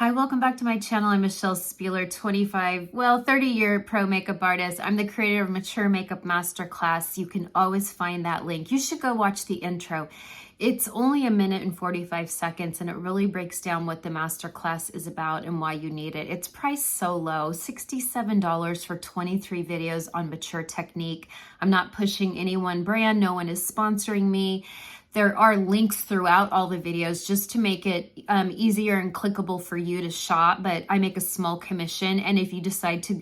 Hi, welcome back to my channel. I'm Michelle Spieler, 30-year pro makeup artist. I'm the creator of Mature Makeup Masterclass. You can always find that link. You should go watch the intro. It's only 1 minute and 45 seconds, and it really breaks down what the Masterclass is about and why you need it. It's priced so low, $67 for 23 videos on mature technique. I'm not pushing any one brand. No one is sponsoring me. There are links throughout all the videos just to make it easier and clickable for you to shop, but I make a small commission. And if you decide to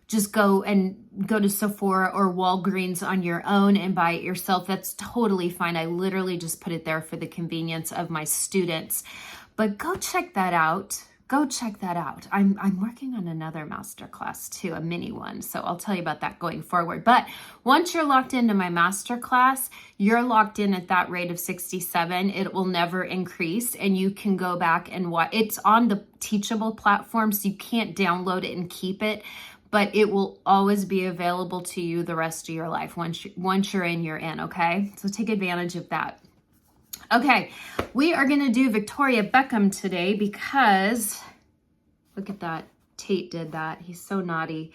just go to Sephora or Walgreens on your own and buy it yourself, that's totally fine. I literally just put it there for the convenience of my students. But go check that out. Go check that out. I'm working on another masterclass too, a mini one. So I'll tell you about that going forward. But once you're locked into my masterclass, you're locked in at that rate of 67. It will never increase, and you can go back and watch. It's on the Teachable platform, so you can't download it and keep it, but it will always be available to you the rest of your life. Once you're in, you're in, okay? So take advantage of that. Okay, we are going to do Victoria Beckham today because, look at that, Tate did that. He's so naughty.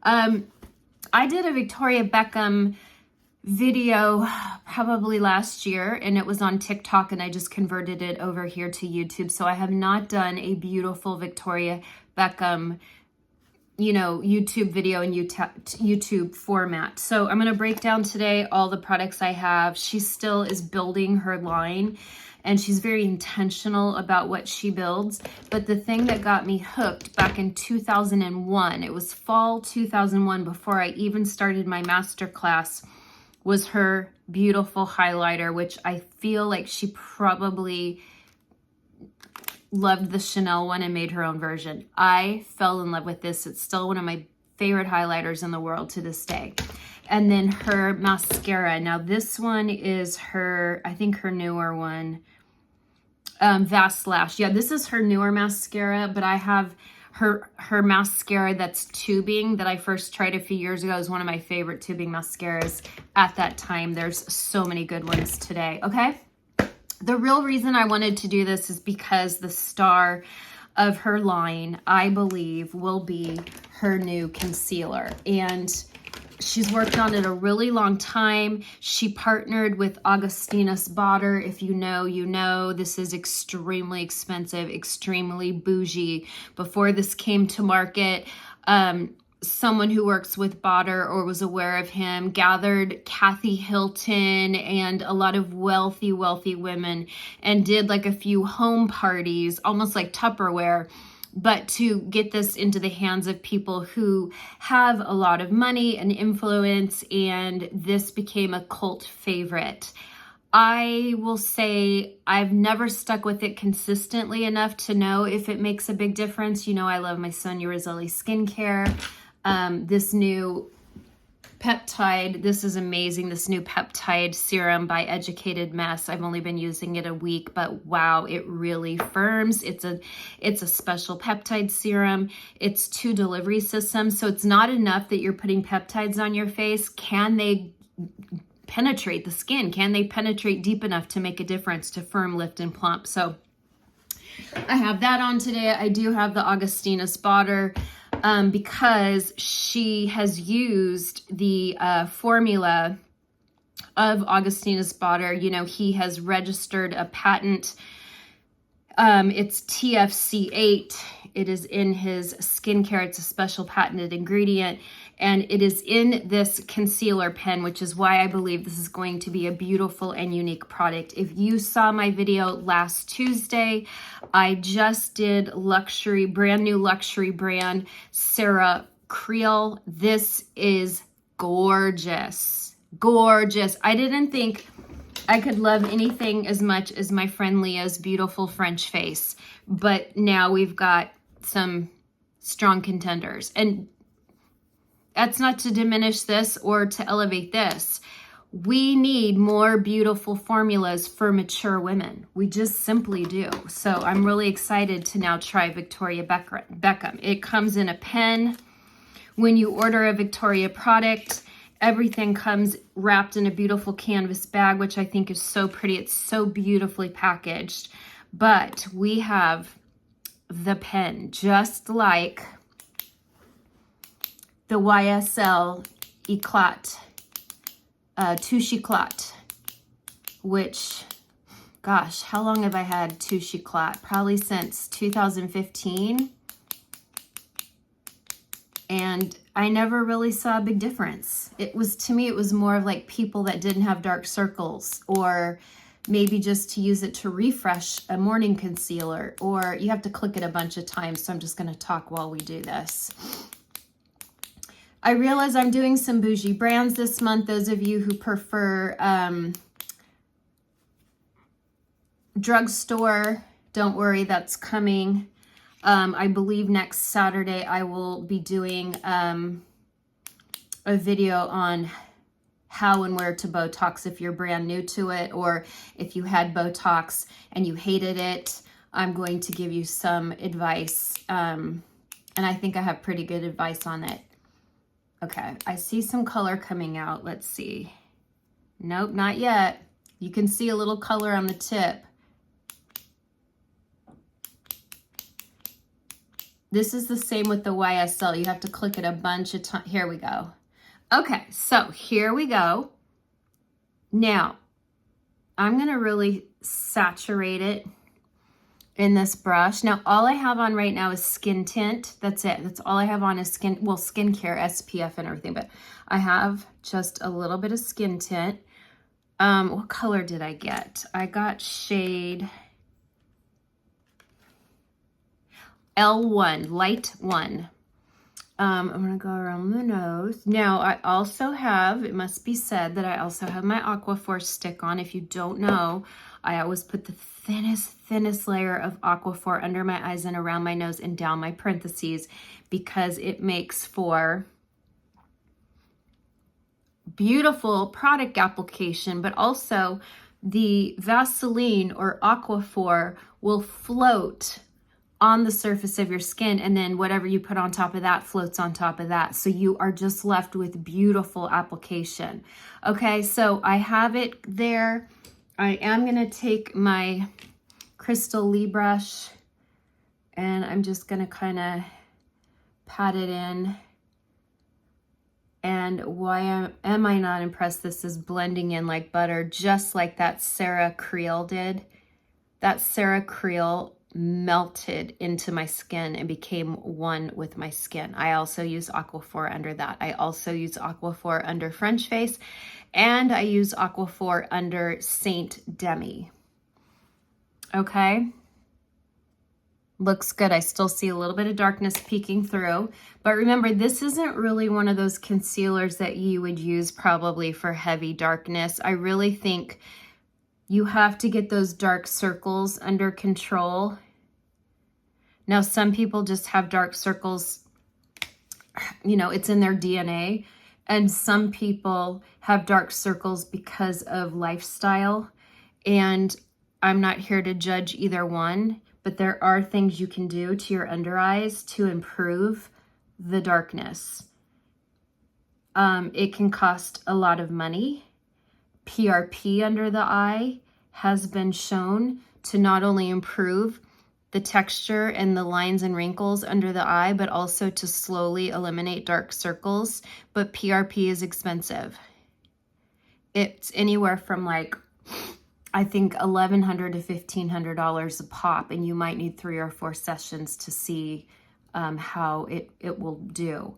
I did a Victoria Beckham video probably last year, and it was on TikTok, and I just converted it over here to YouTube. So I have not done a beautiful Victoria Beckham YouTube video in YouTube format. So I'm going to break down today all the products I have. She still is building her line, and she's very intentional about what she builds. But the thing that got me hooked back in 2001, it was fall 2001, before I even started my masterclass, was her beautiful highlighter, which I feel like she probably loved the Chanel one and made her own version. I fell in love with this. It's still one of my favorite highlighters in the world to this day. And then her mascara. Now this one is her, I think her newer one, Vast Lash. Yeah, this is her newer mascara, but I have her mascara that's tubing that I first tried a few years ago. It was one of my favorite tubing mascaras at that time. There's so many good ones today, okay? The real reason I wanted to do this is because the star of her line, I believe, will be her new concealer. And she's worked on it a really long time. She partnered with Augustinus. If you know, you know. This is extremely expensive, extremely bougie. Before this came to market, someone who works with Botter or was aware of him gathered Kathy Hilton and a lot of wealthy women and did like a few home parties, almost like Tupperware, but to get this into the hands of people who have a lot of money and influence, and this became a cult favorite. I will say I've never stuck with it consistently enough to know if it makes a big difference. You know, I love my Sonia Rizzoli skincare. This new peptide, this is amazing. This new peptide serum by Educated Mess. I've only been using it a week, but wow, it really firms. It's a special peptide serum. It's 2 delivery systems, so it's not enough that you're putting peptides on your face. Can they penetrate the skin? Can they penetrate deep enough to make a difference, to firm, lift, and plump? So I have that on today. I do have the Augustinus Botter because she has used the formula of Augustinus Botter. You know, he has registered a patent. It's TFC8. It is in his skincare. It's a special patented ingredient, and it is in this concealer pen, which is why I believe this is going to be a beautiful and unique product. If you saw my video last Tuesday, I just did brand new luxury brand, Sarah Creel. This is gorgeous, gorgeous. I didn't think I could love anything as much as my friend Leah's beautiful French face, but now we've got some strong contenders. And that's not to diminish this or to elevate this. We need more beautiful formulas for mature women. We just simply do. So I'm really excited to now try Victoria Beckham. It comes in a pen. When you order a Victoria product, everything comes wrapped in a beautiful canvas bag, which I think is so pretty. It's so beautifully packaged. But we have the pen, just like the YSL Eclat, Touche Eclat, which, gosh, how long have I had Touche Eclat? Probably since 2015. And I never really saw a big difference. It was, to me, it was more of like people that didn't have dark circles, or maybe just to use it to refresh a morning concealer, or you have to click it a bunch of times. So I'm just going to talk while we do this. I realize I'm doing some bougie brands this month. Those of you who prefer drugstore, don't worry, that's coming. I believe next Saturday I will be doing a video on how and where to Botox if you're brand new to it, or if you had Botox and you hated it. I'm going to give you some advice, and I think I have pretty good advice on it. Okay, I see some color coming out. Let's see. Nope, not yet. You can see a little color on the tip. This is the same with the YSL. You have to click it a bunch of times. Here we go. Okay, so here we go. Now, I'm going to really saturate it in this brush. Now, all I have on right now is skin tint. That's it. That's all I have on is skin, well, skincare, SPF and everything. But I have just a little bit of skin tint. What color did I get? I got shade L1, light 1. I'm going to go around the nose. Now, I also have, it must be said that I also have my Aquaphor stick on. If you don't know, I always put the thinnest layer of Aquaphor under my eyes and around my nose and down my parentheses, because it makes for beautiful product application, but also the Vaseline or Aquaphor will float on the surface of your skin, and then whatever you put on top of that floats on top of that. So you are just left with beautiful application. Okay, so I have it there. I am gonna take my Crystal Lee brush and I'm just gonna kind of pat it in. And why am I not impressed? This is blending in like butter, just like that Sarah Creel did. That Sarah Creel melted into my skin and became one with my skin. I also use Aquaphor under that. I also use Aquaphor under French Face, and I use Aquaphor under Saint Demi. Okay. Looks good. I still see a little bit of darkness peeking through, but remember, this isn't really one of those concealers that you would use probably for heavy darkness. I really think you have to get those dark circles under control. Now, some people just have dark circles, you know, it's in their DNA. And some people have dark circles because of lifestyle. And I'm not here to judge either one, but there are things you can do to your under eyes to improve the darkness. It can cost a lot of money. PRP under the eye has been shown to not only improve the texture and the lines and wrinkles under the eye, but also to slowly eliminate dark circles. But PRP is expensive. It's anywhere from like, I think $1,100 to $1,500 a pop, and you might need 3 or 4 sessions to see how it will do.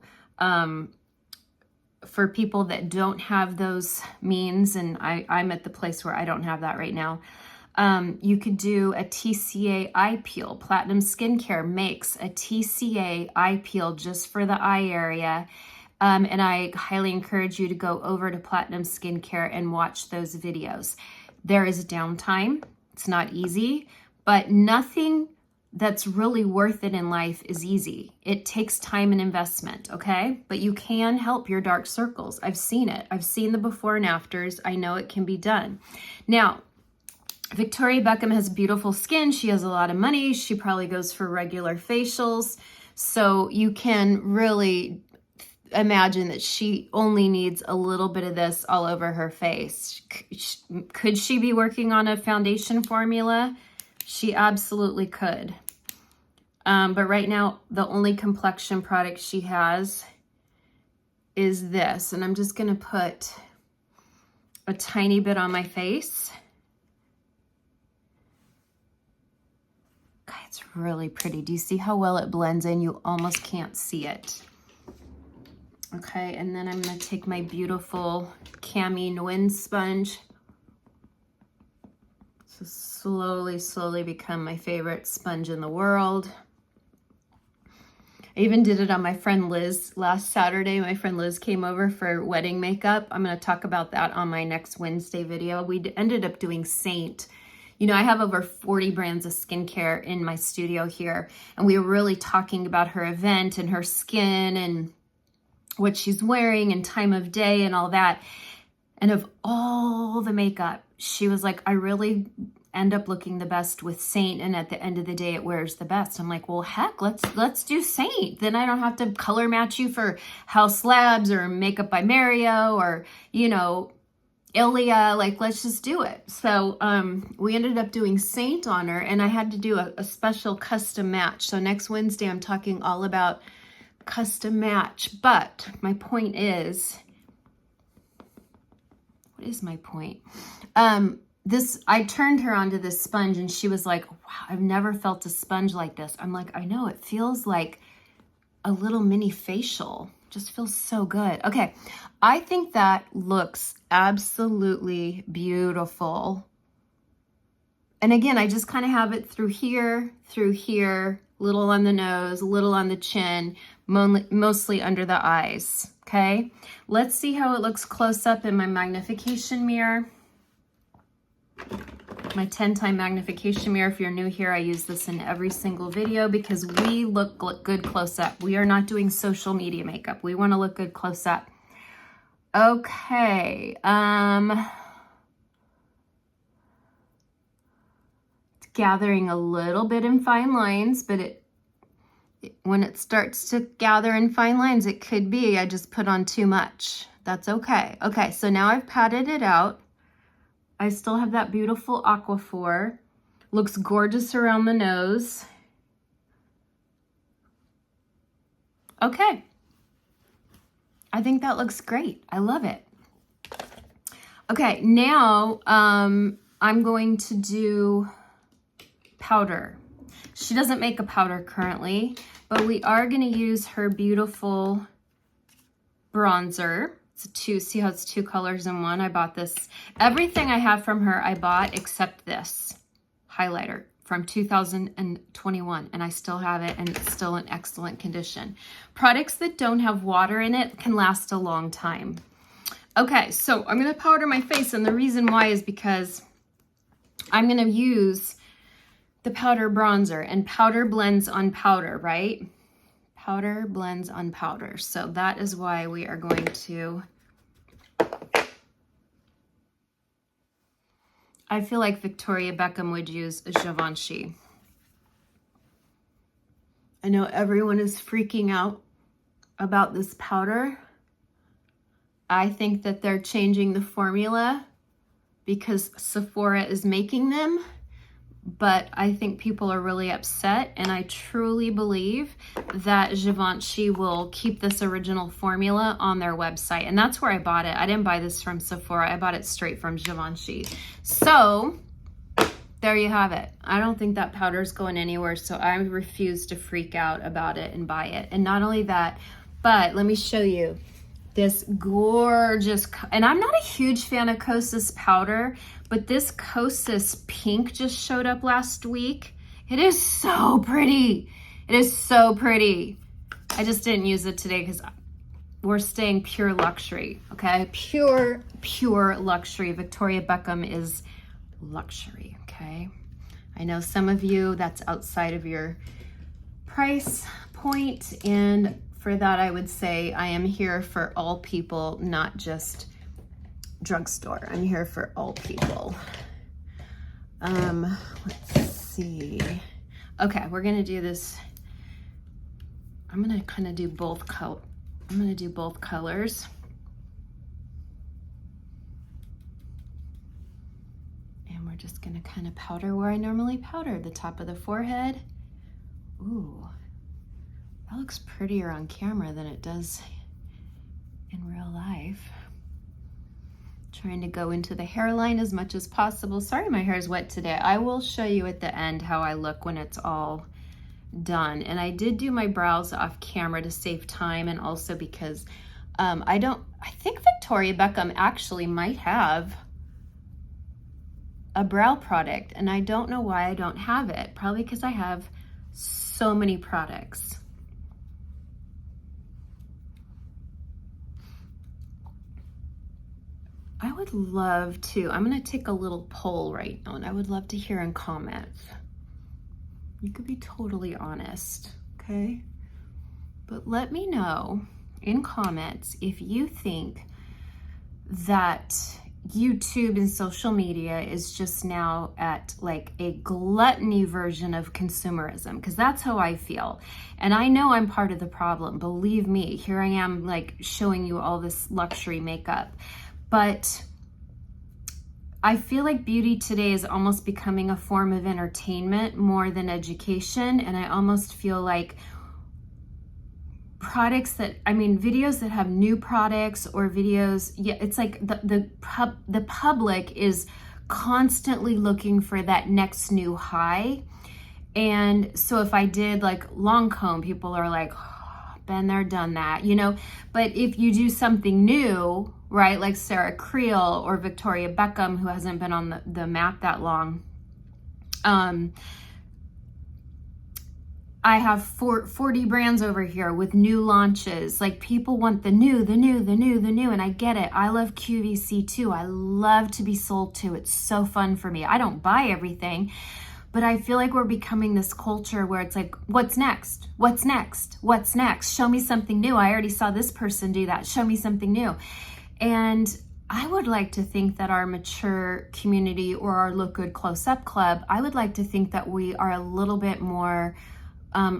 For people that don't have those means, and I'm at the place where I don't have that right now, you could do a TCA eye peel. Platinum Skincare makes a TCA eye peel just for the eye area. And I highly encourage you to go over to Platinum Skincare and watch those videos. There is downtime. It's not easy, but nothing that's really worth it in life is easy. It takes time and investment, okay? But you can help your dark circles. I've seen it. I've seen the before and afters. I know it can be done. Now, Victoria Beckham has beautiful skin. She has a lot of money. She probably goes for regular facials. So you can really imagine that she only needs a little bit of this all over her face. Could she be working on a foundation formula? She absolutely could. But right now, the only complexion product she has is this. And I'm just going to put a tiny bit on my face. God, it's really pretty. Do you see how well it blends in? You almost can't see it. Okay, and then I'm going to take my beautiful Cami Nguyen sponge. So slowly become my favorite sponge in the world. I even did it on my friend Liz last Saturday. My friend Liz came over for wedding makeup. I'm going to talk about that on my next Wednesday video. We ended up doing Saint. You know, I have over 40 brands of skincare in my studio here, and we were really talking about her event and her skin and what she's wearing and time of day and all that. And of all the makeup, she was like, I really end up looking the best with Saint, and at the end of the day it wears the best. I'm like, well, heck, let's do Saint. Then I don't have to color match you for House Labs or Makeup by Mario or, you know, Ilia. Like, let's just do it. So we ended up doing Saint on her, and I had to do a special custom match. So next Wednesday I'm talking all about custom match. But my point is, what is my point? I turned her onto this sponge, and she was like, wow, I've never felt a sponge like this. I'm like, I know, it feels like a little mini facial. Just feels so good. Okay, I think that looks absolutely beautiful. And again, I just kind of have it through here, little on the nose, a little on the chin, mostly under the eyes, okay? Let's see how it looks close up in my magnification mirror. My 10-time magnification mirror. If you're new here, I use this in every single video because we look good close up. We are not doing social media makeup. We want to look good close up. Okay. It's gathering a little bit in fine lines, but when it starts to gather in fine lines, it could be I just put on too much. That's okay. Okay, so now I've patted it out. I still have that beautiful aquaphor. Looks gorgeous around the nose. Okay. I think that looks great. I love it. Okay, now I'm going to do powder. She doesn't make a powder currently, but we are going to use her beautiful bronzer. See how it's 2 colors in one? I bought this. Everything I have from her I bought except this highlighter from 2021, and I still have it, and it's still in excellent condition. Products that don't have water in it can last a long time. Okay, so I'm going to powder my face, and the reason why is because I'm going to use the powder bronzer, and powder blends on powder, right? Powder blends on powder. So that is why we are going to, I feel like Victoria Beckham would use a Givenchy. I know everyone is freaking out about this powder. I think that they're changing the formula because Sephora is making them. But I think people are really upset, and I truly believe that Givenchy will keep this original formula on their website, and that's where I bought it. I didn't buy this from Sephora. I bought it straight from Givenchy. So there you have it. I don't think that powder is going anywhere, so I refuse to freak out about it and buy it. And not only that, but let me show you this gorgeous, and I'm not a huge fan of Kosas powder, but this Kosas pink just showed up last week. It is so pretty. It is so pretty. I just didn't use it today because we're staying pure luxury, okay? Pure luxury. Victoria Beckham is luxury, okay? I know some of you, that's outside of your price point, and for that, I would say I am here for all people, not just drugstore. I'm here for all people. Let's see. Okay, we're gonna do this. I'm gonna kind of do both colors. And we're just gonna kind of powder where I normally powder, the top of the forehead, Ooh, that looks prettier on camera than it does in real life. Trying to go into the hairline as much as possible. Sorry, my hair is wet today. I will show you at the end how I look when it's all done. And I did do my brows off camera to save time, and also because I think Victoria Beckham actually might have a brow product, and I don't know why I don't have it. Probably because I have so many products. I would love to, I'm gonna take a little poll right now, and I would love to hear in comments. You could be totally honest, okay? But let me know in comments if you think that YouTube and social media is just now at like a gluttony version of consumerism, because that's how I feel. And I know I'm part of the problem. Believe me, here I am like showing you all this luxury makeup. But I feel like beauty today is almost becoming a form of entertainment more than education. And I almost feel like products that, videos that have new products or videos, yeah, it's like the public is constantly looking for that next new high. And so if I did like Lancome, people are like, oh, been there, done that, you know. But if you do something new, right, like Sarah Creel or Victoria Beckham, who hasn't been on the map that long, I have 40 brands over here with new launches. Like, people want the new, and I get it. I love QVC too. I love to be sold to. It's so fun for me. I don't buy everything, but I feel like we're becoming this culture where it's like, what's next? What's next? What's next? Show me something new. I already saw this person do that. Show me something new. And I would like to think that our mature community or our Look Good Close Up Club, I would like to think that we are a little bit more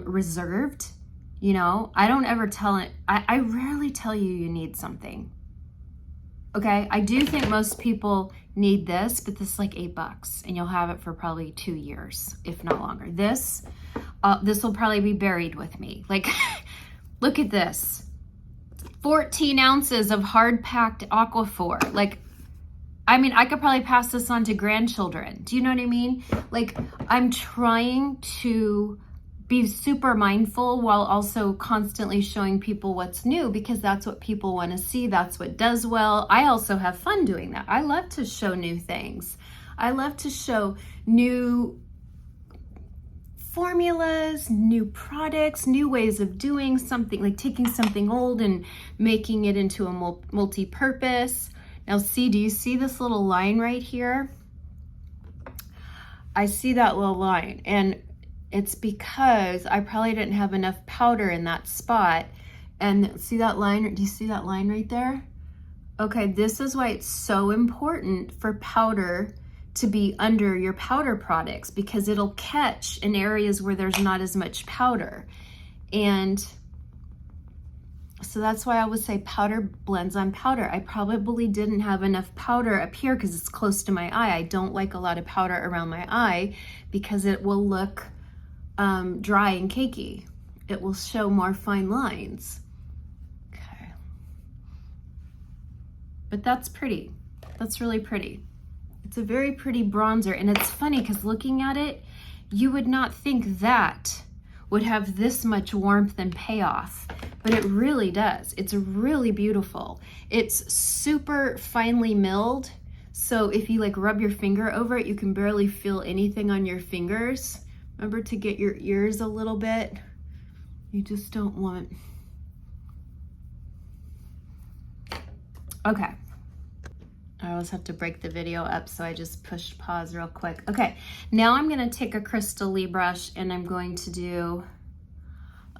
reserved. You know, I don't ever tell it. I rarely tell you need something. Okay. I do think most people need this, but this is like $8 and you'll have it for probably 2 years, if not longer. This will probably be buried with me. Like, look at this. 14 ounces of hard packed Aquaphor. Like, I could probably pass this on to grandchildren. Do you know what I mean? Like, I'm trying to be super mindful while also constantly showing people what's new, because that's what people want to see. That's what does well. I also have fun doing that. I love to show new things. I love to show new formulas, new products, new ways of doing something, like taking something old and making it into a multi-purpose. Now, do you see this little line right here? I see that little line, and it's because I probably didn't have enough powder in that spot. And see that line? Do you see that line right there? Okay, this is why it's so important for powder to be under your powder products, because it'll catch in areas where there's not as much powder. And so that's why I would say powder blends on powder. I probably didn't have enough powder up here because it's close to my eye. I don't like a lot of powder around my eye because it will look dry and cakey. It will show more fine lines. Okay. But that's pretty. That's really pretty. It's a very pretty bronzer, and it's funny because looking at it, you would not think that would have this much warmth and payoff, but it really does. It's really beautiful. It's super finely milled, so if you like rub your finger over it, you can barely feel anything on your fingers. Remember to get your ears a little bit. You just don't want. Okay. I always have to break the video up, so I just pushed pause real quick. Okay, now I'm gonna take a Crystal Lee brush and I'm going to do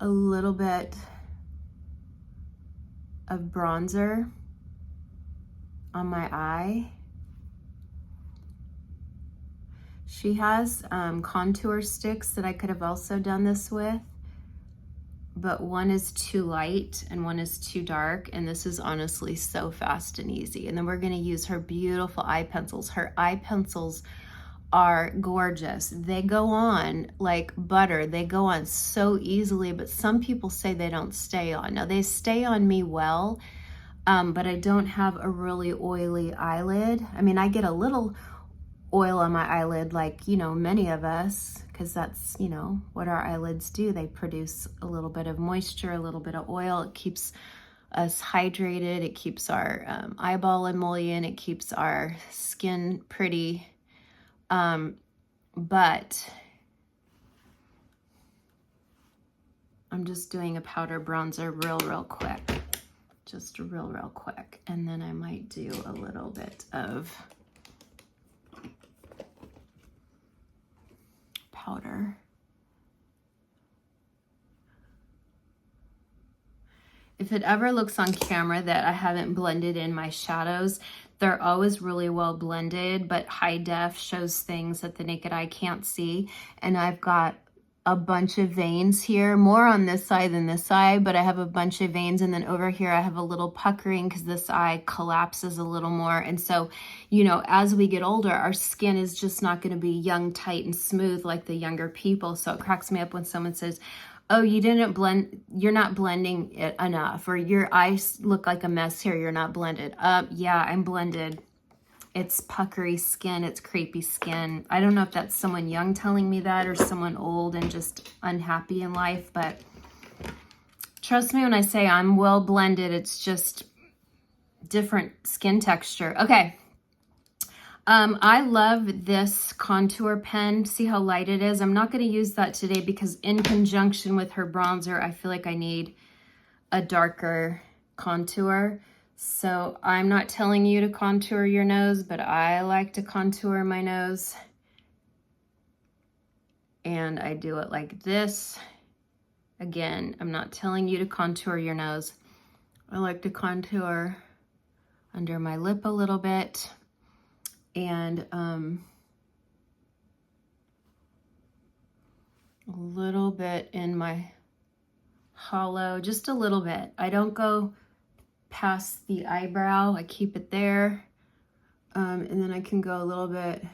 a little bit of bronzer on my eye. She has contour sticks that I could have also done this with, but one is too light and one is too dark, and this is honestly so fast and easy. And then we're gonna use her beautiful eye pencils. Her eye pencils are gorgeous. They go on like butter. They go on so easily, but some people say they don't stay on. Now they stay on me well, but I don't have a really oily eyelid. I mean, I get a little oil on my eyelid like, you know, many of us, because that's, you know, what our eyelids do. They produce a little bit of moisture, a little bit of oil. It keeps us hydrated. It keeps our eyeball emollient. It keeps our skin pretty. But I'm just doing a powder bronzer real quick. Just real quick. And then I might do a little bit of powder. If it ever looks on camera that I haven't blended in my shadows, they're always really well blended, but high def shows things that the naked eye can't see. And I've got a bunch of veins here, more on this side than this side, but I have a bunch of veins. And then over here, I have a little puckering because this eye collapses a little more. And so, you know, as we get older, our skin is just not going to be young, tight, and smooth like the younger people. So it cracks me up when someone says, oh, you didn't blend, you're not blending it enough, or your eyes look like a mess here, you're not blended. Yeah, I'm blended. It's puckery skin, it's crepey skin. I don't know if that's someone young telling me that or someone old and just unhappy in life, but trust me when I say I'm well blended, it's just different skin texture. Okay. I love this contour pen. See how light it is? I'm not going to use that today because in conjunction with her bronzer, I feel like I need a darker contour. So I'm not telling you to contour your nose, but I like to contour my nose. And I do it like this. Again, I'm not telling you to contour your nose. I like to contour under my lip a little bit. And a little bit in my hollow, just a little bit. I don't go past the eyebrow. I keep it there. And then I can go a little bit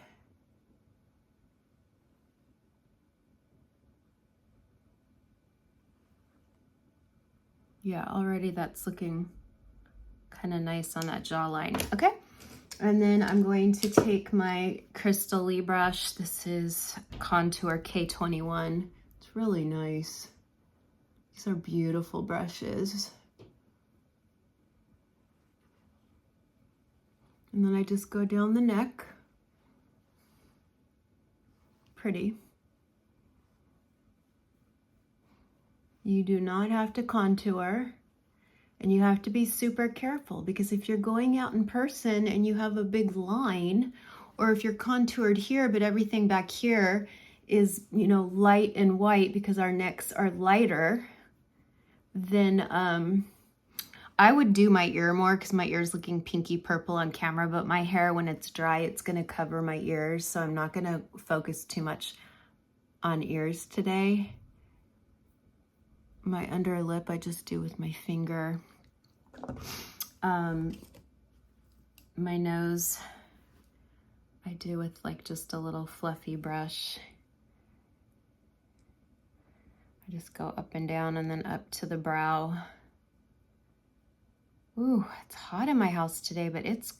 yeah, already that's looking kind of nice on that jawline. Okay. And then I'm going to take my Crystal Lee brush. This is Contour K21. It's really nice. These are beautiful brushes. And then I just go down the neck. Pretty. You do not have to contour. And you have to be super careful because if you're going out in person and you have a big line, or if you're contoured here, but everything back here is, you know, light and white because our necks are lighter, then I would do my ear more because my ear's looking pinky purple on camera, but my hair, when it's dry, it's going to cover my ears. So I'm not going to focus too much on ears today. My under lip, I just do with my finger. My nose, I do with like just a little fluffy brush. I just go up and down and then up to the brow. Ooh, it's hot in my house today, but it's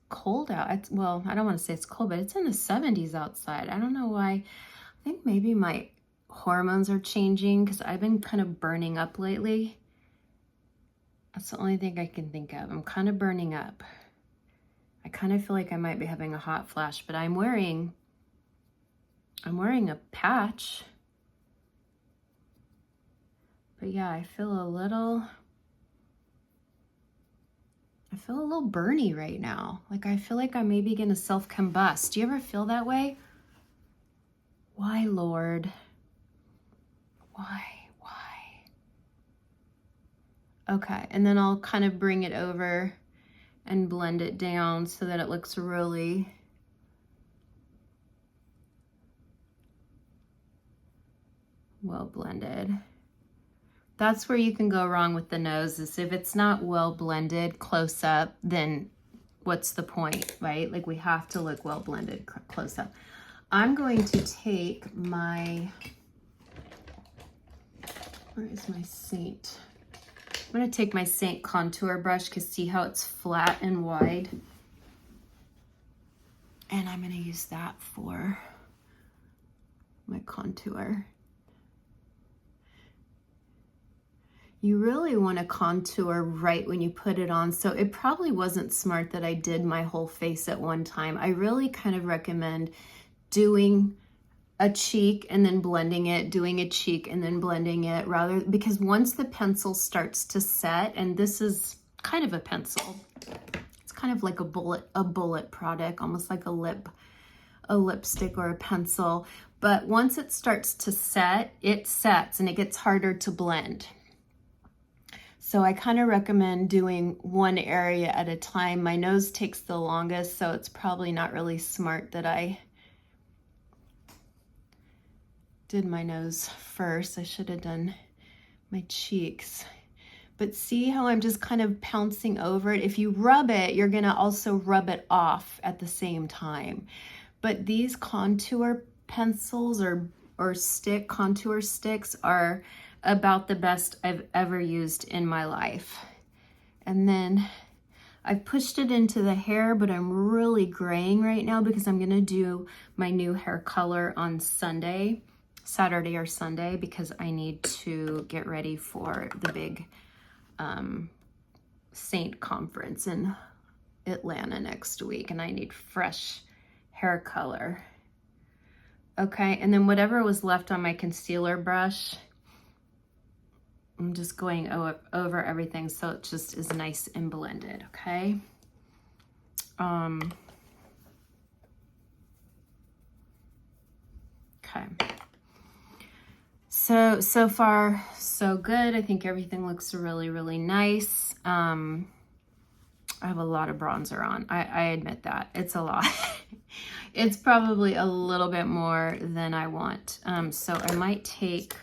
cold out. Well, I don't want to say it's cold, but it's in the 70s outside. I don't know why. I think maybe my hormones are changing because I've been kind of burning up lately. That's the only thing I can think of. I'm kind of burning up. I kind of feel like I might be having a hot flash, but I'm wearing a patch. But yeah, I feel a little burny right now. Like I feel like I'm maybe gonna self-combust. Do you ever feel that way? Why, Lord? Why? Okay, and then I'll kind of bring it over and blend it down so that it looks really well blended. That's where you can go wrong with the nose, is if it's not well blended close up, then what's the point, right? Like we have to look well blended close up. I'm going to take my, where is my Saint? I'm going to take my Saint contour brush because see how it's flat and wide? And I'm going to use that for my contour. You really want to contour right when you put it on. So it probably wasn't smart that I did my whole face at one time. I really kind of recommend doing a cheek and then blending it, doing a cheek and then blending it, rather, because once the pencil starts to set, and this is kind of a pencil, it's kind of like a bullet product, almost like a lipstick or a pencil. But once it starts to set, it sets and it gets harder to blend. So I kind of recommend doing one area at a time. My nose takes the longest, so it's probably not really smart that I did my nose first. I should have done my cheeks. But see how I'm just kind of pouncing over it? If you rub it, you're gonna also rub it off at the same time. But these contour pencils or contour sticks are about the best I've ever used in my life. And then I've pushed it into the hair, but I'm really graying right now because I'm gonna do my new hair color on Saturday or Sunday, because I need to get ready for the big Saint conference in Atlanta next week, and I need fresh hair color. Okay, and then whatever was left on my concealer brush, I'm just going over everything so it just is nice and blended, okay? Okay. So far, so good. I think everything looks really, really nice. I have a lot of bronzer on. I admit that. It's a lot. It's probably a little bit more than I want. So I might take...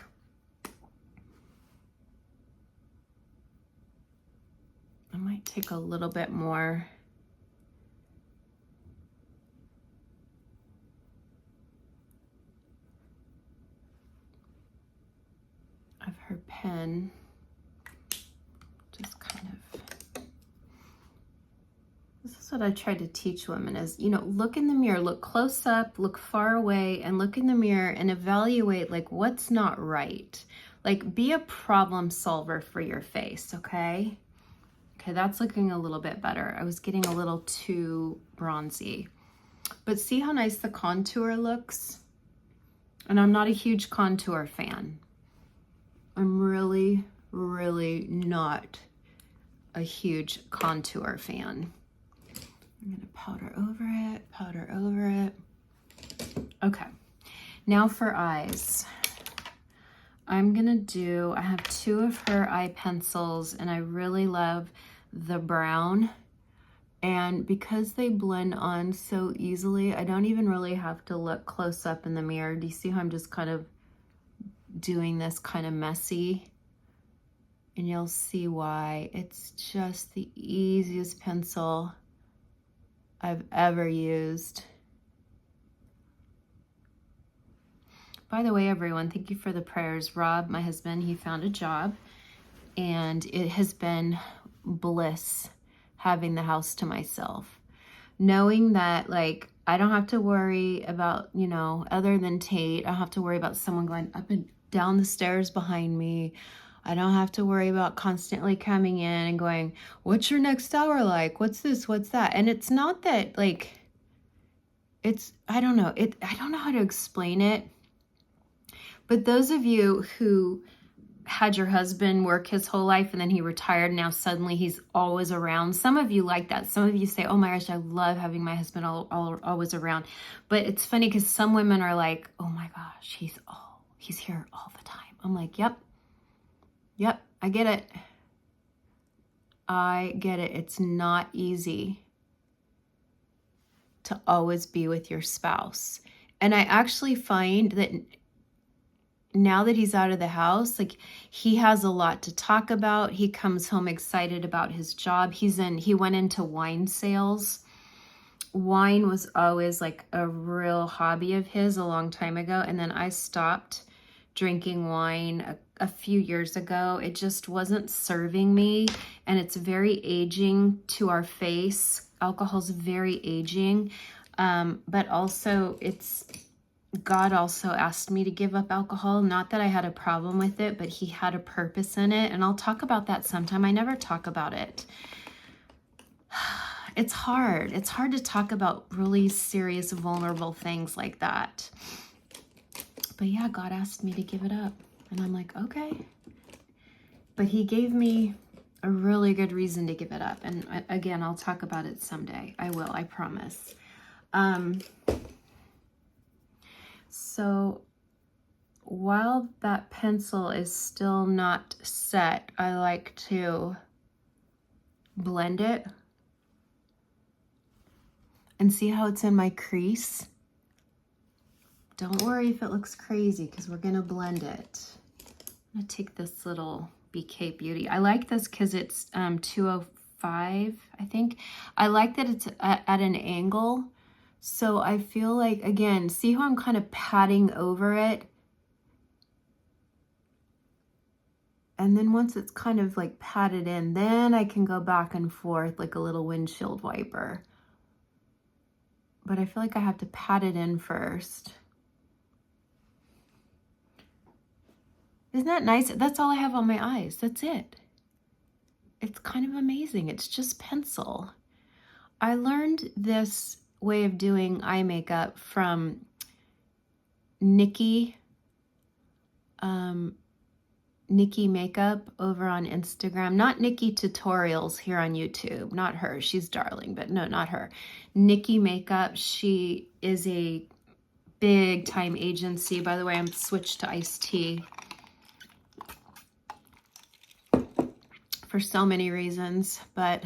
a little bit more. Of her pen. Just kind of. This is what I try to teach women is, you know, look in the mirror, look close up, look far away, and look in the mirror and evaluate like what's not right. Like be a problem solver for your face, okay? Okay, that's looking a little bit better. I was getting a little too bronzy. But see how nice the contour looks? And I'm not a huge contour fan. I'm really, really not a huge contour fan. I'm gonna powder over it. Okay, now for eyes. I'm gonna do, I have two of her eye pencils and I really love the brown. And because they blend on so easily, I don't even really have to look close up in the mirror. Do you see how I'm just kind of doing this kind of messy? And you'll see why. It's just the easiest pencil I've ever used. By the way, everyone, thank you for the prayers. Rob, my husband, he found a job and it has been bliss having the house to myself. Knowing that, like, I don't have to worry about, you know, other than Tate, I don't have to worry about someone going up and down the stairs behind me. I don't have to worry about constantly coming in and going, what's your next hour like? What's this? What's that? And it's not that, like, it's, I don't know how to explain it. But those of you who had your husband work his whole life and then he retired, now suddenly he's always around. Some of you like that. Some of you say, oh my gosh, I love having my husband always around. But it's funny because some women are like, oh my gosh, he's here all the time. I'm like, yep, I get it. It's not easy to always be with your spouse. And I actually find that now that he's out of the house, like he has a lot to talk about. He comes home excited about his job. He went into wine sales wine was always like a real hobby of his a long time ago. And then I stopped drinking wine a few years ago. It just wasn't serving me, and it's very aging to our face. Alcohol's very aging, but also God also asked me to give up alcohol. Not that I had a problem with it, but he had a purpose in it, and I'll talk about that sometime. I never talk about it. It's hard. It's hard to talk about really serious, vulnerable things like that. But yeah, God asked me to give it up. And I'm like, okay. But he gave me a really good reason to give it up. And again, I'll talk about it someday. I will, I promise. So while that pencil is still not set, I like to blend it. And see how it's in my crease? Don't worry if it looks crazy, because we're gonna blend it. I'm gonna take this little BK Beauty. I like this because it's 205, I think. I like that it's at an angle. So I feel like, again, see how I'm kind of patting over it? And then once it's kind of like patted in, then I can go back and forth like a little windshield wiper. But I feel like I have to pat it in first. Isn't that nice? That's all I have on my eyes. That's it. It's kind of amazing. It's just pencil. I learned this way of doing eye makeup from Nikki Makeup over on Instagram. Not Nikki Tutorials here on YouTube. Not her. She's darling, but no, not her. Nikki Makeup. She is a big time agency. By the way, I'm switched to iced tea for so many reasons, but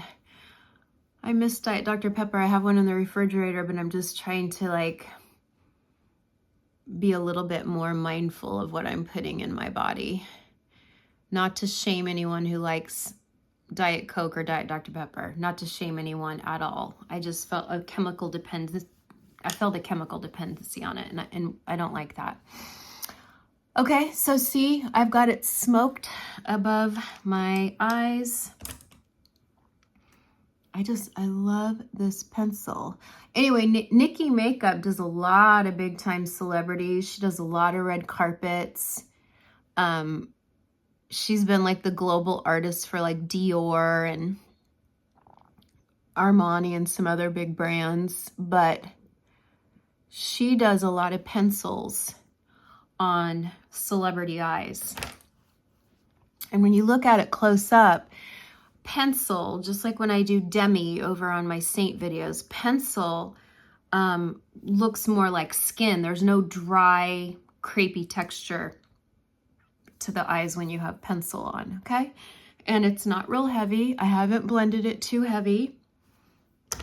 I miss Diet Dr. Pepper. I have one in the refrigerator, but I'm just trying to like be a little bit more mindful of what I'm putting in my body. Not to shame anyone who likes Diet Coke or Diet Dr. Pepper. Not to shame anyone at all. I just felt a chemical dependence. I felt a chemical dependency on it, and I don't like that. Okay, so see, I've got it smoked above my eyes. I love this pencil. Anyway, Nikki Makeup does a lot of big time celebrities. She does a lot of red carpets. She's been like the global artist for like Dior and Armani and some other big brands, but she does a lot of pencils on celebrity eyes. And when you look at it close up, pencil, just like when I do Demi over on my Saint videos, pencil looks more like skin. There's no dry, crepey texture to the eyes when you have pencil on, okay? And it's not real heavy. I haven't blended it too heavy.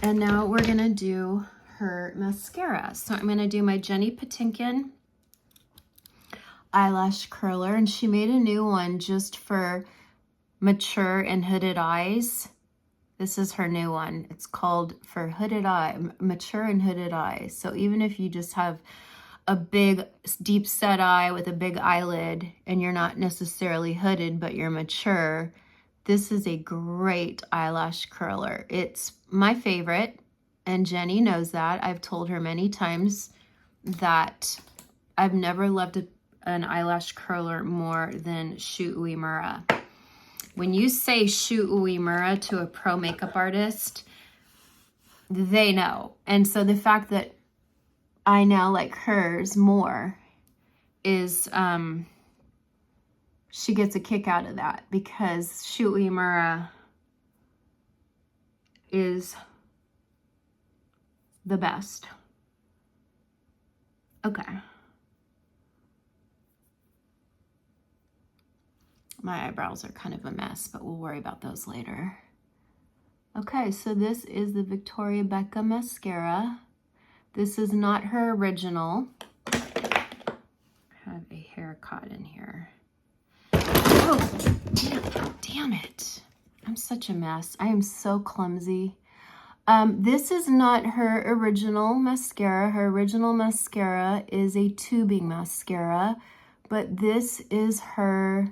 And now we're gonna do her mascara. So I'm gonna do my Jenny Patinkin eyelash curler, and she made a new one just for mature and hooded eyes. This is her new one. It's called for hooded eye, mature and hooded eyes. So even if you just have a big deep set eye with a big eyelid and you're not necessarily hooded but you're mature, this is a great eyelash curler. It's my favorite, and Jenny knows that. I've told her many times that I've never loved an eyelash curler more than Shu Uemura. When you say Shu Uemura to a pro makeup artist, they know. And so the fact that I now like hers more is she gets a kick out of that, because Shu Uemura is the best. Okay. My eyebrows are kind of a mess, but we'll worry about those later. Okay, so this is the Victoria Beckham mascara. This is not her original. I have a hair caught in here. Oh, damn it. I'm such a mess. I am so clumsy. This is not her original mascara. Her original mascara is a tubing mascara, but this is her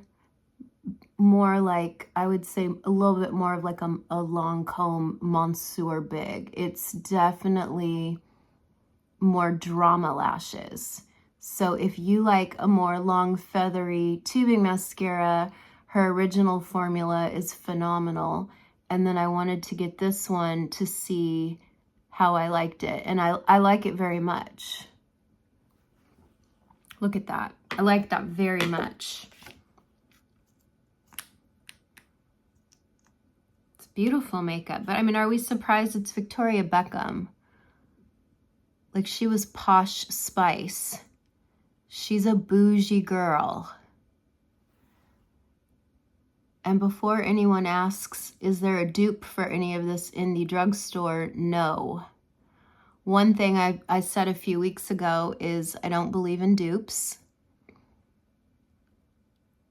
more like, I would say a little bit more of like a long comb Monsieur Big. It's definitely more drama lashes. So if you like a more long feathery tubing mascara, her original formula is phenomenal. And then I wanted to get this one to see how I liked it. And I like it very much. Look at that. I like that very much. It's beautiful makeup. But I mean, are we surprised it's Victoria Beckham? Like, she was Posh Spice. She's a bougie girl. And before anyone asks, is there a dupe for any of this in the drugstore? No. One thing I said a few weeks ago is I don't believe in dupes.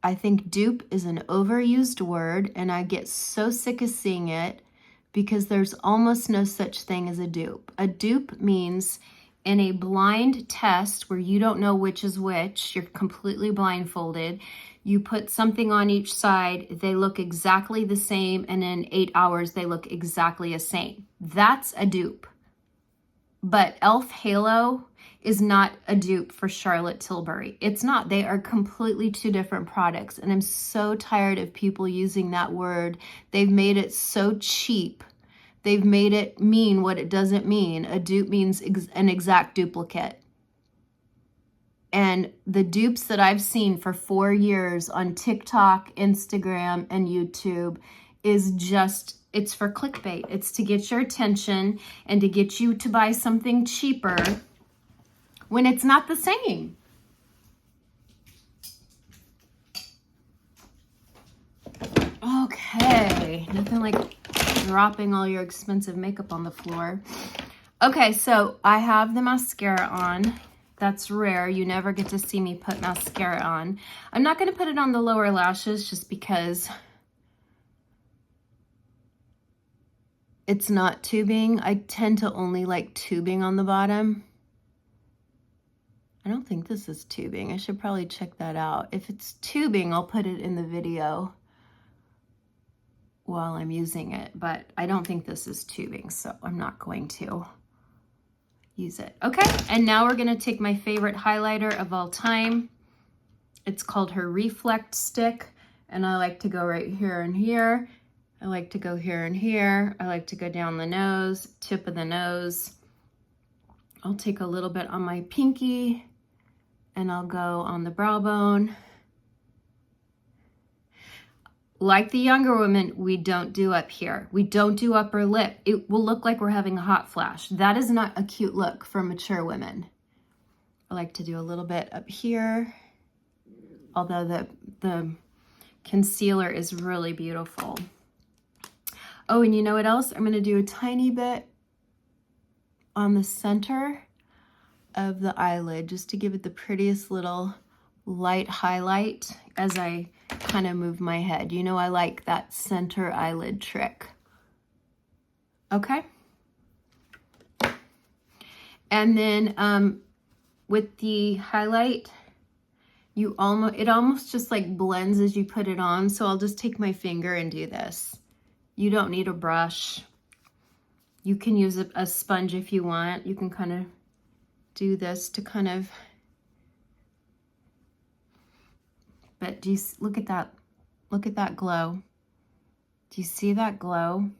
I think dupe is an overused word, and I get so sick of seeing it because there's almost no such thing as a dupe. A dupe means in a blind test where you don't know which is which, you're completely blindfolded, you put something on each side, they look exactly the same, and in 8 hours they look exactly the same. That's a dupe. But e.l.f. Halo is not a dupe for Charlotte Tilbury. It's not. They are completely two different products, and I'm so tired of people using that word. They've made it so cheap. They've made it mean what it doesn't mean. A dupe means an exact duplicate. And the dupes that I've seen for 4 years on TikTok, Instagram, and YouTube is just, it's for clickbait. It's to get your attention and to get you to buy something cheaper when it's not the same. Okay, nothing like dropping all your expensive makeup on the floor. Okay, so I have the mascara on. That's rare. You never get to see me put mascara on. I'm not going to put it on the lower lashes just because it's not tubing. I tend to only like tubing on the bottom. I don't think this is tubing. I should probably check that out. If it's tubing, I'll put it in the video while I'm using it, but I don't think this is tubing, so I'm not going to use it. Okay, and now we're gonna take my favorite highlighter of all time. It's called her Reflect Stick, and I like to go right here and here. I like to go here and here. I like to go down the nose, tip of the nose. I'll take a little bit on my pinky, and I'll go on the brow bone. Like the younger women, we don't do up here. We don't do upper lip. It will look like we're having a hot flash. That is not a cute look for mature women. I like to do a little bit up here, although the concealer is really beautiful. Oh, and you know what else? I'm gonna do a tiny bit on the center of the eyelid just to give it the prettiest little light highlight as I kind of move my head. You know, I like that center eyelid trick. Okay. And then with the highlight, it almost just like blends as you put it on. So I'll just take my finger and do this. You don't need a brush. You can use a sponge if you want. You can kind of do this to kind of, but do you look at that? Look at that glow. Do you see that glow?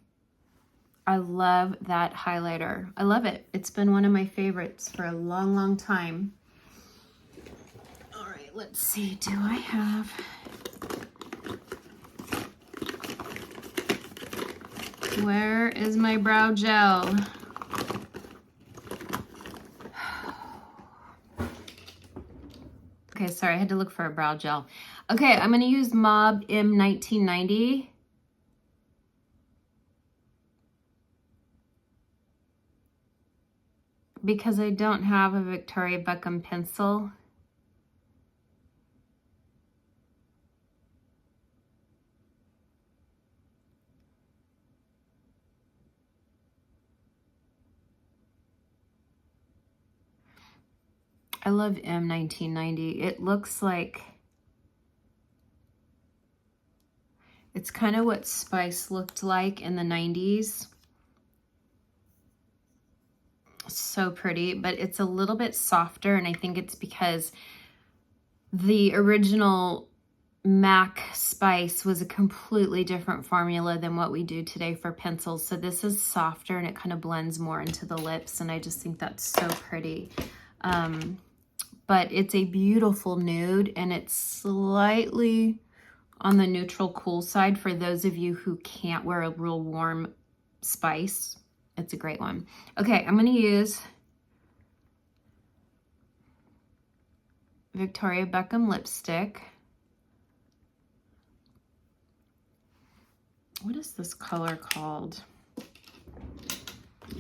I love that highlighter. I love it. It's been one of my favorites for a long, long time. All right, let's see. Do I have... Where is my brow gel? Okay, sorry, I had to look for a brow gel. Okay, I'm gonna use Mob M1990. Because I don't have a Victoria Beckham pencil. I love M1990. It looks like, it's kind of what Spice looked like in the 90s. So pretty, but it's a little bit softer, and I think it's because the original MAC Spice was a completely different formula than what we do today for pencils. So this is softer and it kind of blends more into the lips, and I just think that's so pretty. But it's a beautiful nude, and it's slightly on the neutral cool side for those of you who can't wear a real warm spice. It's a great one. Okay, I'm going to use Victoria Beckham lipstick. What is this color called?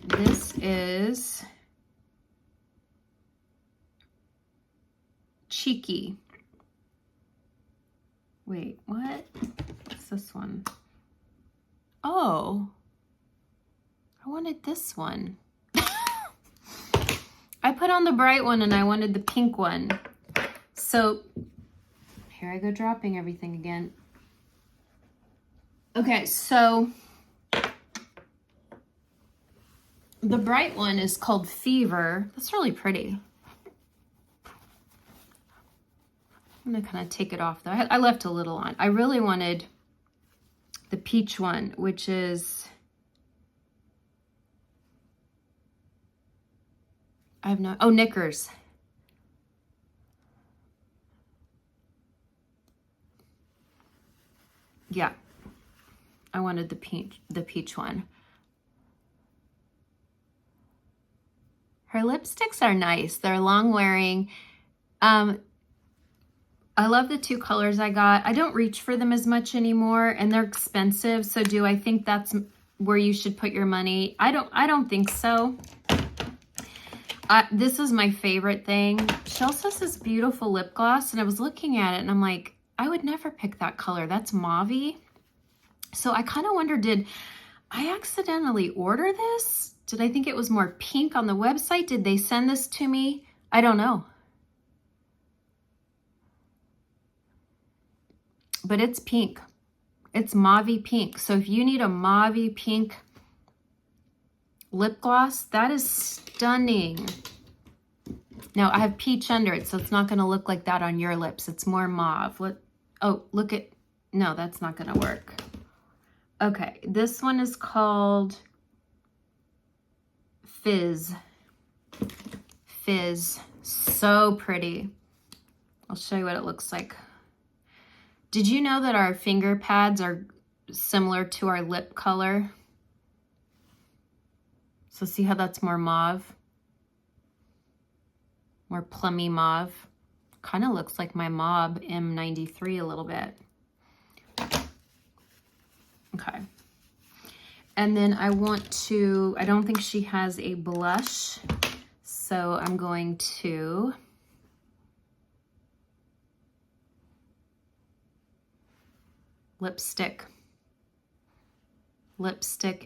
This is Cheeky. Wait, what? What's this one? Oh, I wanted this one. I put on the bright one and I wanted the pink one. So here I go dropping everything again. Okay, so the bright one is called Fever. That's really pretty. I'm gonna kind of take it off though. I left a little on. I really wanted the peach one, which is, I have no, oh, Knickers. Yeah, I wanted the peach one. Her lipsticks are nice. They're long wearing. I love the two colors I got. I don't reach for them as much anymore, and they're expensive. So do I think that's where you should put your money? I don't think so. This is my favorite thing. She also has this beautiful lip gloss, and I was looking at it and I'm like, I would never pick that color. That's mauve-y. So I kind of wonder, did I accidentally order this? Did I think it was more pink on the website? Did they send this to me? I don't know. But it's pink. It's mauve pink. So if you need a mauve pink lip gloss, that is stunning. Now I have peach under it, so it's not going to look like that on your lips. It's more mauve. Oh, look at, no, that's not going to work. Okay, this one is called Fizz. Fizz. So pretty. I'll show you what it looks like. Did you know that our finger pads are similar to our lip color? So see how that's more mauve? More plummy mauve. Kind of looks like my Mob M93 a little bit. Okay. And then I want to, I don't think she has a blush, so I'm going to lipstick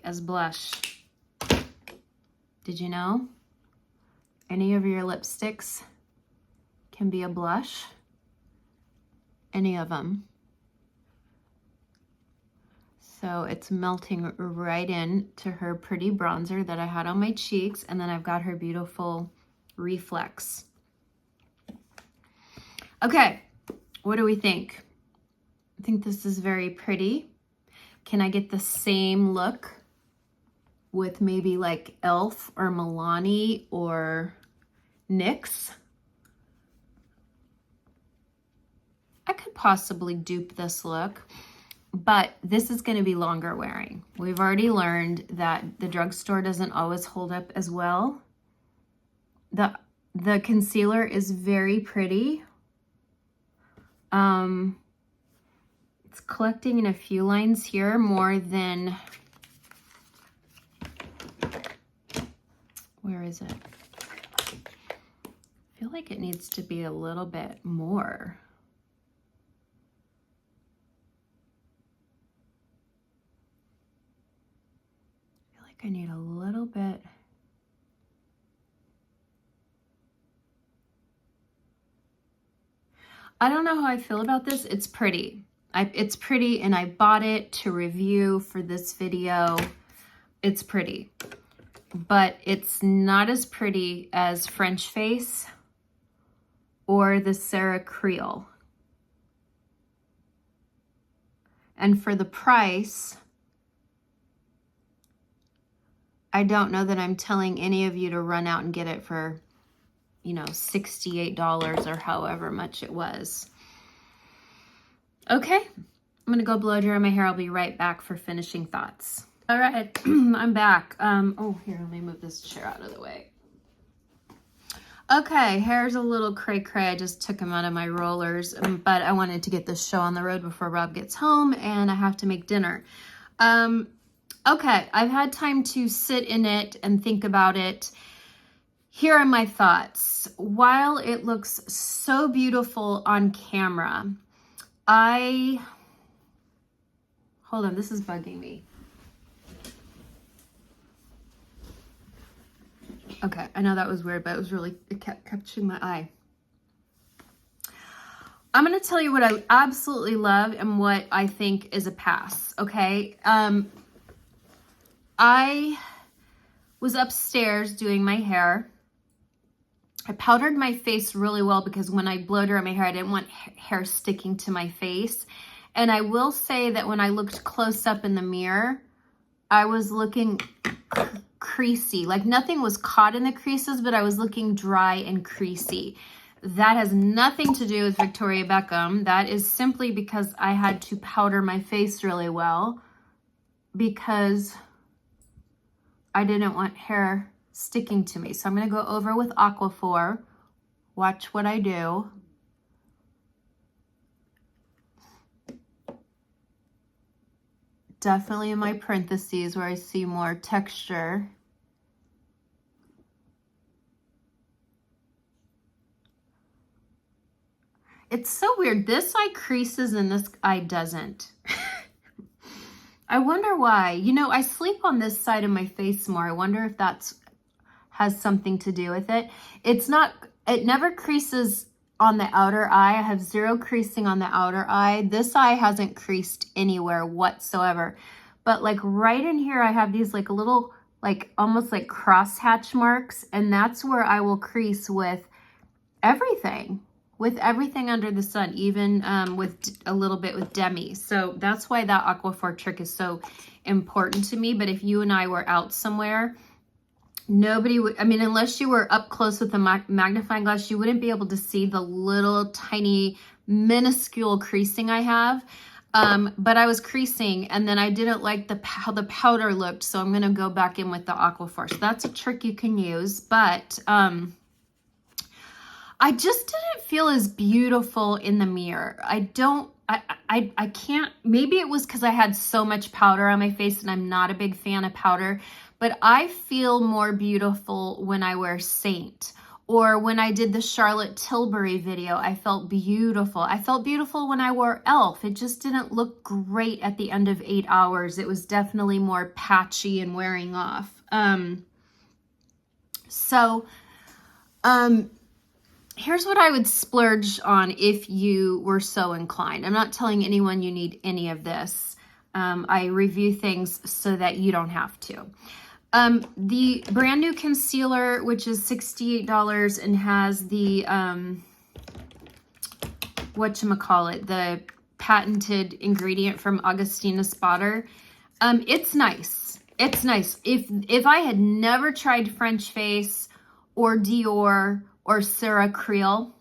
as blush. Did you know? Any of your lipsticks can be a blush. Any of them. So it's melting right in to her pretty bronzer that I had on my cheeks, and then I've got her beautiful reflex. Okay, what do we think? I think this is very pretty. Can I get the same look with maybe like e.l.f. or Milani or NYX? I could possibly dupe this look, but this is going to be longer wearing. We've already learned that the drugstore doesn't always hold up as well. The concealer is very pretty. It's collecting in a few lines here more than, where is it? I feel like it needs to be a little bit more. I feel like I need a little bit. I don't know how I feel about this. It's pretty. It's pretty, and I bought it to review for this video. It's pretty, but it's not as pretty as French Face or the Sarah Creole. And for the price, I don't know that I'm telling any of you to run out and get it for, you know, $68 or however much it was. Okay, I'm gonna go blow dry my hair. I'll be right back for finishing thoughts. All right, I'm back. Oh, here, let me move this chair out of the way. Okay, hair's a little cray-cray. I just took them out of my rollers, but I wanted to get this show on the road before Rob gets home, and I have to make dinner. Okay, I've had time to sit in it and think about it. Here are my thoughts. While it looks so beautiful on camera, hold on, this is bugging me. Okay, I know that was weird, but it kept catching my eye. I'm going to tell you what I absolutely love and what I think is a pass, okay? I was upstairs doing my hair. I powdered my face really well because when I blow dry my hair, I didn't want hair sticking to my face. And I will say that when I looked close up in the mirror, I was looking creasy. Like nothing was caught in the creases, but I was looking dry and creasy. That has nothing to do with Victoria Beckham. That is simply because I had to powder my face really well because I didn't want hair sticking to me. So I'm going to go over with Aquaphor. Watch what I do. Definitely in my parentheses where I see more texture. It's so weird. This eye creases and this eye doesn't. I wonder why. You know, I sleep on this side of my face more. I wonder if that's has something to do with it. It never creases on the outer eye. I have zero creasing on the outer eye. This eye hasn't creased anywhere whatsoever. But like right in here, I have these like little, like almost like crosshatch marks. And that's where I will crease with everything under the sun, even with a little bit with Demi. So that's why that Aquaphor trick is so important to me. But if you and I were out somewhere, nobody would, I mean, unless you were up close with a magnifying glass, you wouldn't be able to see the little tiny minuscule creasing I have. But I was creasing and then I didn't like how the powder looked. So I'm going to go back in with the Aquaphor. So that's a trick you can use, but, I just didn't feel as beautiful in the mirror. I can't, maybe it was because I had so much powder on my face and I'm not a big fan of powder, but I feel more beautiful when I wear Saint. Or when I did the Charlotte Tilbury video, I felt beautiful. I felt beautiful when I wore e.l.f. It just didn't look great at the end of 8 hours. It was definitely more patchy and wearing off. Here's what I would splurge on if you were so inclined. I'm not telling anyone you need any of this. I review things so that you don't have to. The brand new concealer, which is $68 and has the, whatchamacallit, the patented ingredient from Augustinus butter. It's nice. It's nice. If I had never tried French Face or Dior or Sarah Creole,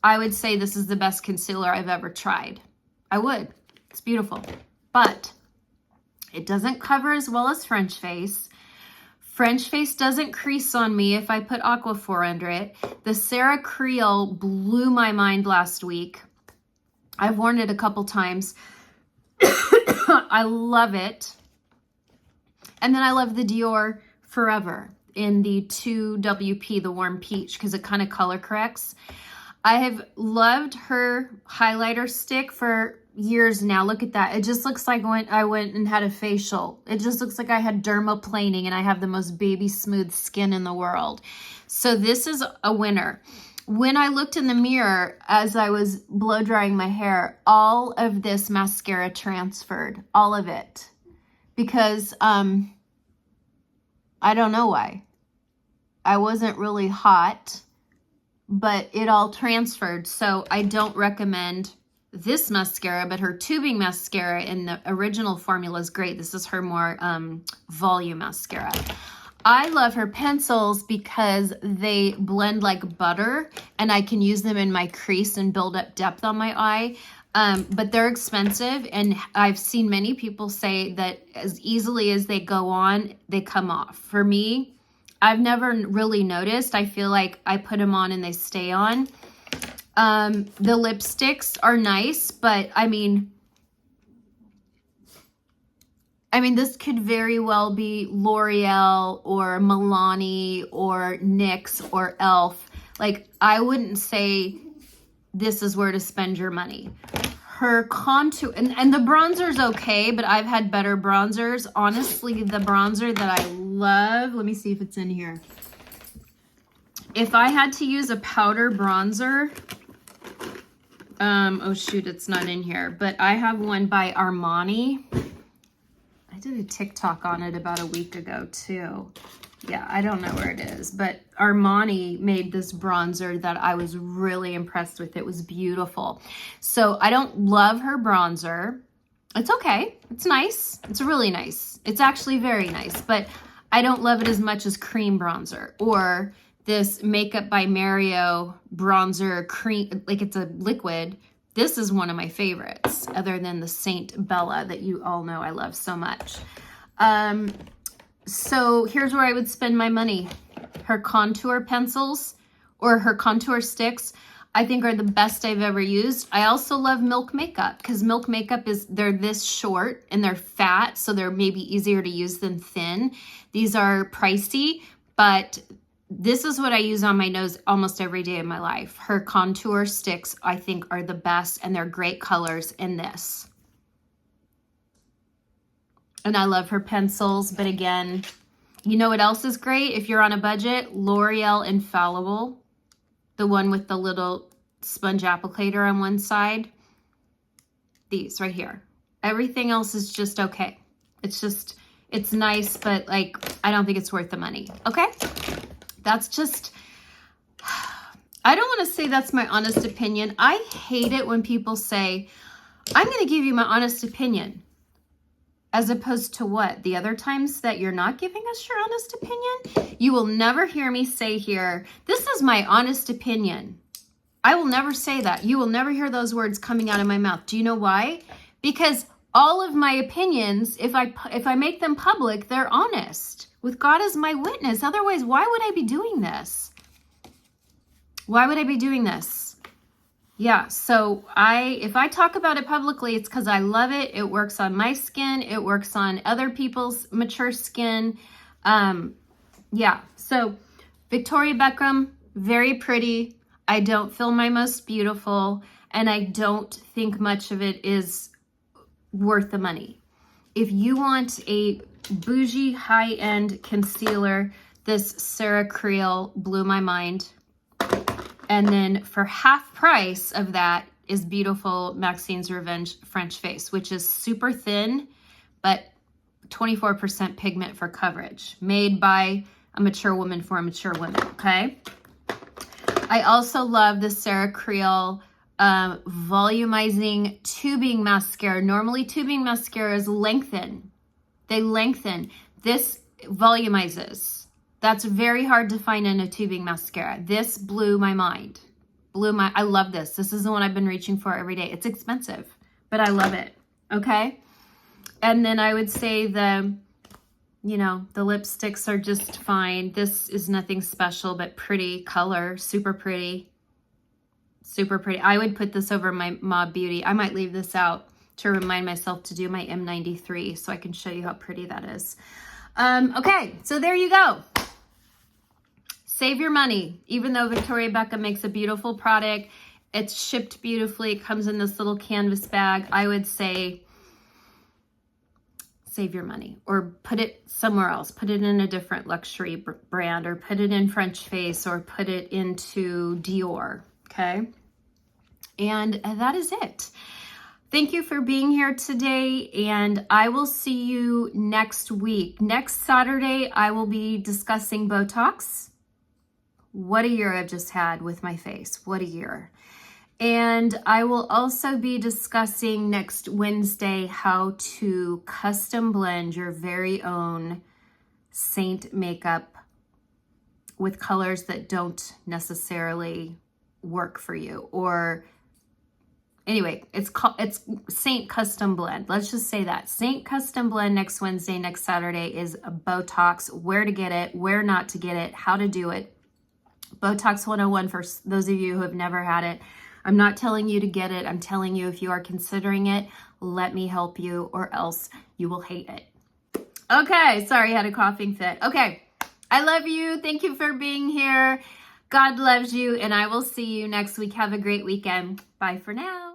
I would say this is the best concealer I've ever tried. I would. It's beautiful. But it doesn't cover as well as French Face. French Face doesn't crease on me if I put Aquaphor under it. The Sarah Creole blew my mind last week. I've worn it a couple times. I love it. And then I love the Dior Forever in the 2WP, the warm peach, because it kind of color corrects. I have loved her highlighter stick for years now. Look at that. It just looks like I went and had a facial. It just looks like I had dermaplaning and I have the most baby smooth skin in the world. So this is a winner. when I looked in the mirror as I was blow drying my hair, all of this mascara transferred, all of it, because I don't know why. I wasn't really hot, but it all transferred. So I don't recommend this mascara, but her tubing mascara in the original formula is great. This is her more volume mascara. I love her pencils because they blend like butter, and I can use them in my crease and build up depth on my eye. But they're expensive, and I've seen many people say that as easily as they go on, they come off. For me, I've never really noticed. I feel like I put them on and they stay on. The lipsticks are nice, but I mean, this could very well be L'Oreal or Milani or NYX or e.l.f. Like, I wouldn't say this is where to spend your money. Her contour, and the bronzer's okay, but I've had better bronzers. Honestly, the bronzer that I love, let me see if it's in here. If I had to use a powder bronzer, oh shoot, it's not in here, but I have one by Armani. I did a TikTok on it about a week ago too. Yeah, I don't know where it is, but Armani made this bronzer that I was really impressed with. It was beautiful. So I don't love her bronzer. It's okay. It's nice. It's really nice. It's actually very nice, but I don't love it as much as cream bronzer or this Makeup by Mario bronzer cream, like it's a liquid. This is one of my favorites, other than the Saint Bella that you all know I love so much. So here's where I would spend my money. Her contour pencils or her contour sticks, I think are the best I've ever used. I also love Milk Makeup because Milk Makeup they're this short and they're fat, so they're maybe easier to use than thin. These are pricey, but this is what I use on my nose almost every day of my life. Her contour sticks, I think, are the best, and they're great colors in this. And I love her pencils, but again, you know what else is great if you're on a budget? L'Oreal Infallible, the one with the little sponge applicator on one side. These right here. Everything else is just okay. It's nice, but like, I don't think it's worth the money, okay? That's just, I don't want to say that's my honest opinion. I hate it when people say, I'm going to give you my honest opinion. As opposed to what? The other times that you're not giving us your honest opinion? You will never hear me say here, this is my honest opinion. I will never say that. You will never hear those words coming out of my mouth. Do you know why? Because all of my opinions, if I make them public, they're honest. With God as my witness. Otherwise, why would I be doing this? Why would I be doing this? Yeah, so if I talk about it publicly, it's because I love it. It works on my skin. It works on other people's mature skin. Yeah, so Victoria Beckham, very pretty. I don't feel my most beautiful, and I don't think much of it is worth the money. If you want a bougie high-end concealer, this Sarah Creel blew my mind. And then for half price of that is beautiful Maxine's Revenge French Face, which is super thin, but 24% pigment for coverage, made by a mature woman for a mature woman, okay? I also love the Sarah Creel volumizing tubing mascara. Normally tubing mascaras lengthen. They lengthen. This volumizes. That's very hard to find in a tubing mascara. This blew my mind. I love this. This is the one I've been reaching for every day. It's expensive, but I love it. Okay. And then I would say the lipsticks are just fine. This is nothing special, but pretty color, super pretty. Super pretty. I would put this over my Mob Beauty. I might leave this out to remind myself to do my M93 so I can show you how pretty that is. Okay, so there you go. Save your money. Even though Victoria Beckham makes a beautiful product, it's shipped beautifully, it comes in this little canvas bag, I would say save your money, or put it somewhere else. Put it in a different luxury brand, or put it in French Face, or put it into Dior, okay? And that is it. Thank you for being here today, and I will see you next week. Next Saturday, I will be discussing Botox. What a year I've just had with my face. What a year. And I will also be discussing next Wednesday how to custom blend your very own Saint makeup with colors that don't necessarily work for you. Or anyway, it's Saint Custom Blend. Let's just say that. Saint Custom Blend next Wednesday, next Saturday is a Botox, where to get it, where not to get it, how to do it. Botox 101 for those of you who have never had it. I'm not telling you to get it. I'm telling you, if you are considering it, let me help you, or else you will hate it. Okay, sorry, I had a coughing fit. Okay, I love you. Thank you for being here. God loves you, and I will see you next week. Have a great weekend. Bye for now.